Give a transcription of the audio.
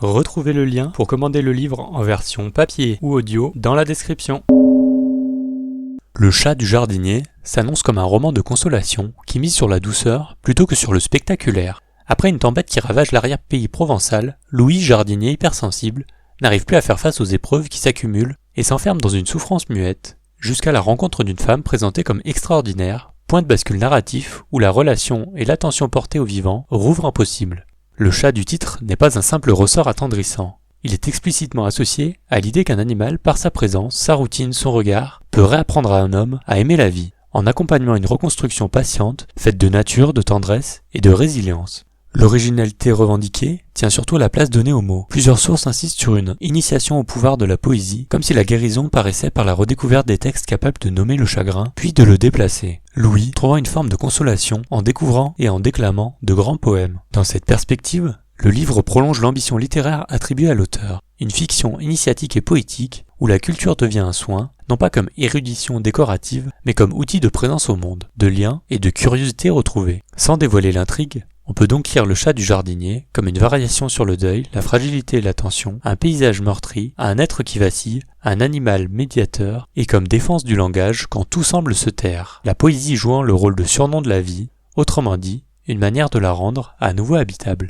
Retrouvez le lien pour commander le livre en version papier ou audio dans la description. Le chat du jardinier s'annonce comme un roman de consolation qui mise sur la douceur plutôt que sur le spectaculaire. Après une tempête qui ravage l'arrière-pays provençal, Louis, jardinier hypersensible, n'arrive plus à faire face aux épreuves qui s'accumulent et s'enferme dans une souffrance muette, jusqu'à la rencontre d'une femme présentée comme extraordinaire, point de bascule narratif où la relation et l'attention portée au vivant rouvrent un possible. Le chat du titre n'est pas un simple ressort attendrissant. Il est explicitement associé à l'idée qu'un animal, par sa présence, sa routine, son regard, peut réapprendre à un homme à aimer la vie, en accompagnant une reconstruction patiente, faite de nature, de tendresse et de résilience. L'originalité revendiquée tient surtout à la place donnée aux mots. Plusieurs sources insistent sur une initiation au pouvoir de la poésie, comme si la guérison paraissait par la redécouverte des textes capables de nommer le chagrin, puis de le déplacer. Louis trouvant une forme de consolation en découvrant et en déclamant de grands poèmes. Dans cette perspective, le livre prolonge l'ambition littéraire attribuée à l'auteur. Une fiction initiatique et poétique, où la culture devient un soin, non pas comme érudition décorative, mais comme outil de présence au monde, de lien et de curiosité retrouvée. Sans dévoiler l'intrigue, on peut donc lire Le chat du jardinier comme une variation sur le deuil, la fragilité et la tension, un paysage meurtri, un être qui vacille, un animal médiateur, et comme défense du langage quand tout semble se taire, la poésie jouant le rôle de surnom de la vie, autrement dit, une manière de la rendre à nouveau habitable.